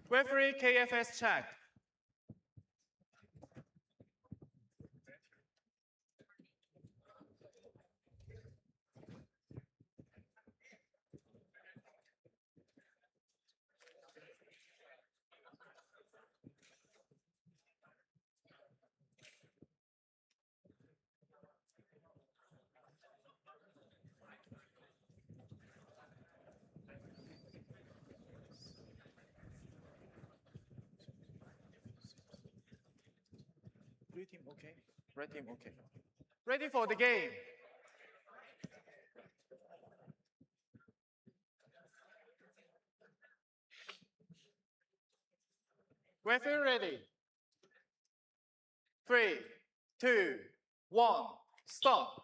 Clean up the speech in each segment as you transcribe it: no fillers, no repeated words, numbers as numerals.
Referee KFS check. Blue team okay, red team okay. Ready for the game. Referee ready. 3, 2, 1, stop.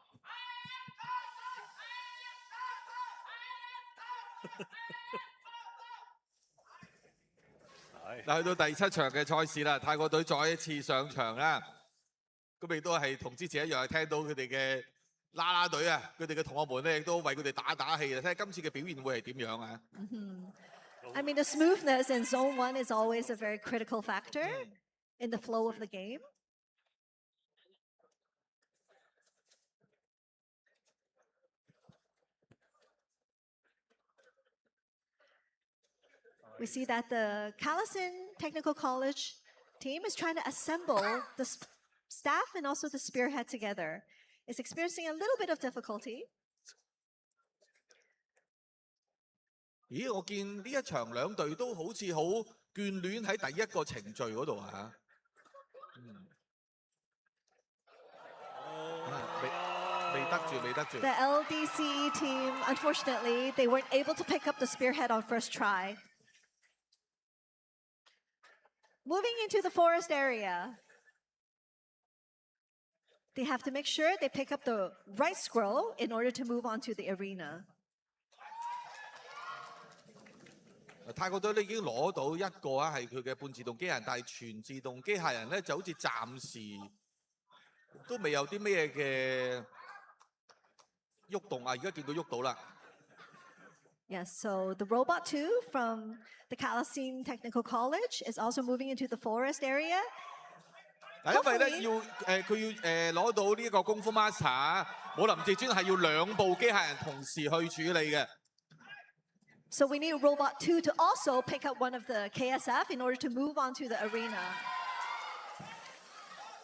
嗱，去到第7場嘅賽事啦，泰國隊再一次上場啦。咁亦都係同之前一樣，係聽到佢哋嘅啦啦隊啊，佢哋嘅同學們咧，亦都為佢哋打氣啊！睇下今次嘅表現會係點樣啊I mean, the smoothness in Zone 1 is always a very critical factor in the flow of the game. We see that the Callison Technical College team is trying to assemble the staff and also the spearhead together. It's experiencing a little bit of difficulty. 咦，我見呢一場兩隊都好似好眷戀喺第一個程序嗰度啊！未得住。 The LDCE team, unfortunately, they weren't able to pick up the spearhead on first try. Moving into the forest area, they have to make sure they pick up the right scroll in order to move on to the arena. 泰國隊咧已經攞到一個啊，係佢嘅半自動機械人，但係全自動機械人咧就好似暫時都未有啲咩嘅喐動啊！而家見到喐到啦。Yes, so the Robot 2 from the Callison Technical College is also moving into the forest area. 因為咧佢要攞到呢個功夫 master， 武林至尊係要兩部機械人同時去處理嘅。So we need Robot 2 to also pick up one of the KSF in order to move on to the arena.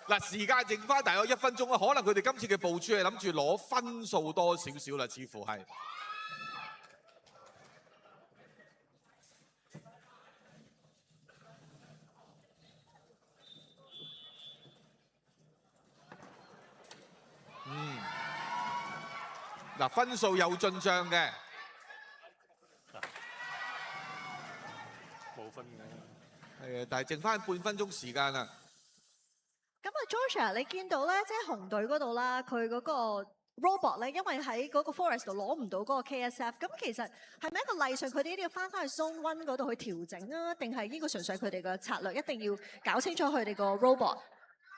嗱，時間剩翻大約1分鐘啊，可能佢哋今次嘅部署係諗住攞分數多少少啦，似乎係。嗱，分數有進帳嘅。冇分嘅。係啊，但係剩翻半分鐘時間啦。咁啊 ，Georgia， 你見到咧，即係紅隊嗰度啦，佢嗰個 robot 咧，因為喺嗰個 forest 度攞唔到嗰個 KSF， 咁其實係咪一個例上佢哋一定要翻返去 Zone 1嗰度去調整啊？定係呢個純粹佢哋嘅策略一定要搞清楚佢哋個 robot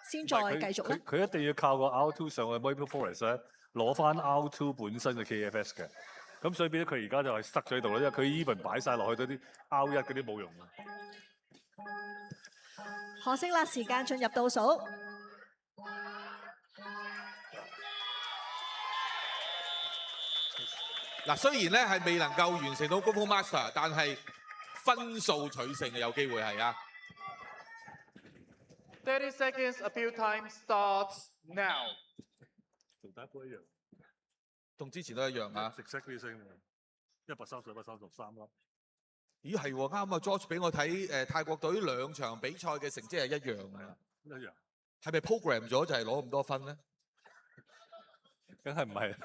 先再繼續咧？佢一定要靠個 R2 上去 Maple Forest 咧，攞翻 R2 本身嘅 KFS 嘅。咁所以變咗佢而家就係塞咗喺度啦，因為佢 even 擺晒落去嗰啲 R1 嗰啲冇用啊。可惜啦，時間進入倒數。嗱，雖然咧係未能夠完成到功夫 master， 但係分數取勝嘅有機會係啊。30 seconds appeal time starts now. 同第一波一樣，同之前都一樣啊。exactly same 130-133粒。咦係喎，啱啊 ！George 俾我睇泰國隊2場比賽嘅成績係一樣嘅。一樣。係咪 program 咗就係攞咁多分咧？梗係唔係。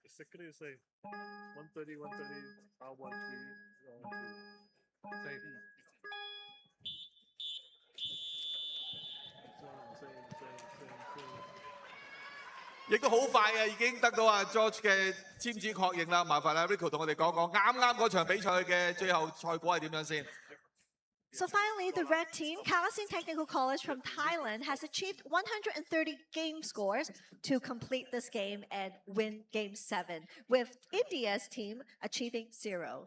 Exactly same. 130, 130, R1, 3, same. 亦都好快嘅，已經得到阿 George 嘅簽字確認啦。麻煩阿 Rico 同我哋講講啱啱嗰場比賽嘅最後賽果係點樣先？ So finally, the red team, Kalasin Technical College from Thailand, has achieved 130 game scores to complete this game and win Game 7, with India's team achieving 0.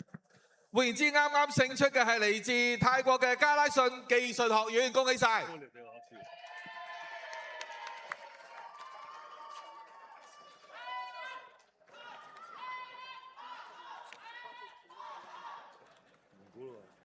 換言之，啱啱勝出嘅係嚟自泰國嘅加拉信技術學院，恭喜晒！